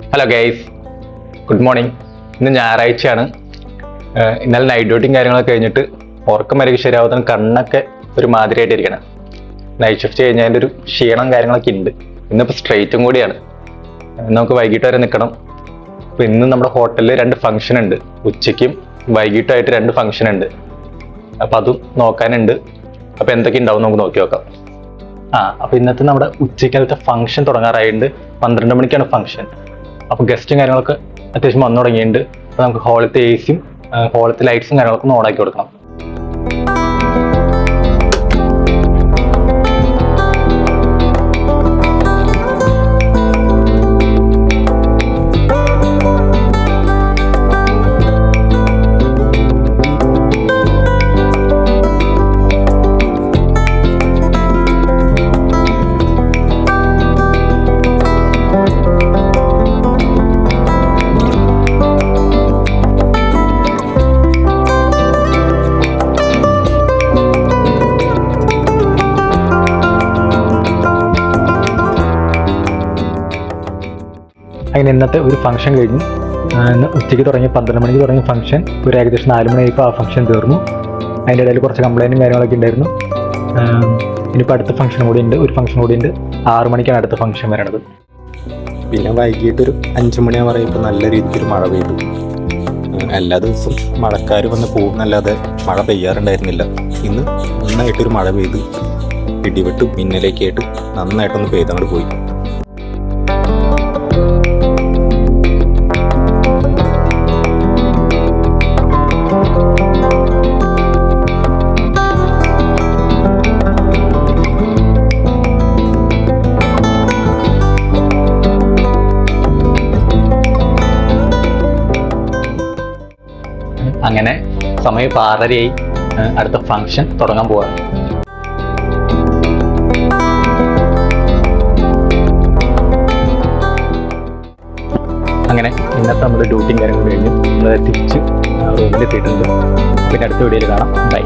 Hello guys, good morning. ഇന്ന് ഞായറാഴ്ചയാണ്. ഇന്നലെ നൈറ്റ് ഡ്യൂട്ടിയും കാര്യങ്ങളൊക്കെ കഴിഞ്ഞിട്ട് ഉറക്കം വരെയൊക്കെ ശരിയാവുന്ന കണ്ണൊക്കെ ഒരു മാതിരിയായിട്ടിരിക്കണം. നൈറ്റ് ഷിഫ്റ്റ് കഴിഞ്ഞതിൻ്റെ ഒരു ക്ഷീണം കാര്യങ്ങളൊക്കെ ഉണ്ട്. ഇന്നിപ്പോൾ സ്ട്രെയിറ്റും കൂടിയാണ്. നമുക്ക് വൈകിട്ട് വരെ നിൽക്കണം. അപ്പോൾ ഇന്ന് നമ്മുടെ ഹോട്ടലിൽ 2 ഫംഗ്ഷൻ ഉണ്ട്. ഉച്ചയ്ക്കും വൈകിട്ടുമായിട്ട് 2 ഫംഗ്ഷൻ ഉണ്ട്. അപ്പോൾ അതും നോക്കാനുണ്ട്. അപ്പോൾ എന്തൊക്കെ ഉണ്ടാവും നമുക്ക് നോക്കി നോക്കാം. അപ്പോൾ ഇന്നത്തെ നമ്മുടെ ഉച്ചയ്ക്കലത്തെ ഫംഗ്ഷൻ തുടങ്ങാറായിട്ടുണ്ട്. 12 മണിക്കാണ് ഫംഗ്ഷൻ. അപ്പോൾ ഗസ്റ്റും കാര്യങ്ങളൊക്കെ അത്യാവശ്യം വന്നു തുടങ്ങിയിട്ടുണ്ട്. അപ്പോൾ നമുക്ക് ഹോളത്തെ AC-യും ഹോളത്തെ ലൈറ്റ്സും കാര്യങ്ങളൊക്കെ ഒന്ന് ഓണാക്കി കൊടുക്കണം. അങ്ങനെ ഇന്നത്തെ ഒരു ഫംഗ്ഷൻ കഴിഞ്ഞു. ഇന്ന് ഉച്ചയ്ക്ക് തുടങ്ങിയ 12 മണിക്ക് തുടങ്ങിയ ഫംഗ്ഷൻ ഒരു ഏകദേശം 4 മണിയായപ്പോൾ ആ ഫംഗ്ഷൻ തീർന്നു. അതിൻ്റെ ഇടയിൽ കുറച്ച് കംപ്ലൈൻറ്റും കാര്യങ്ങളൊക്കെ ഉണ്ടായിരുന്നു. ഇനിയിപ്പോൾ അടുത്ത ഫംഗ്ഷൻ കൂടി ഉണ്ട്. ഒരു ഫംഗ്ഷൻ കൂടി ഉണ്ട്. 6 മണിക്കാണ് അടുത്ത ഫംഗ്ഷൻ വരണത്. പിന്നെ വൈകിട്ടൊരു 5 മണിയാകുമ്പോൾ പറയുമ്പോൾ നല്ല രീതിയിൽ മഴ പെയ്തു. എല്ലാ ദിവസവും മഴക്കാർ വന്ന് പോകുന്നല്ലാതെ മഴ പെയ്യാറുണ്ടായിരുന്നില്ല. ഇന്ന് നന്നായിട്ടൊരു മഴ പെയ്ത് ഇടിവെട്ട് മിന്നലേക്കായിട്ട് നന്നായിട്ടൊന്ന് പെയ്തങ്ങോട്ട് പോയി. അങ്ങനെ സമയം 6:30 അടുത്ത ഫംഗ്ഷൻ തുടങ്ങാൻ പോവാണ്. അങ്ങനെ ഇന്നത്തെ നമ്മുടെ ഡ്യൂട്ടിയും കാര്യങ്ങളും കഴിഞ്ഞു. നമ്മൾ തിരിച്ച് റൂമിലെത്തിയിട്ടുണ്ട്. പിന്നെ അടുത്ത വീഡിയോയിൽ കാണാം. ബൈ.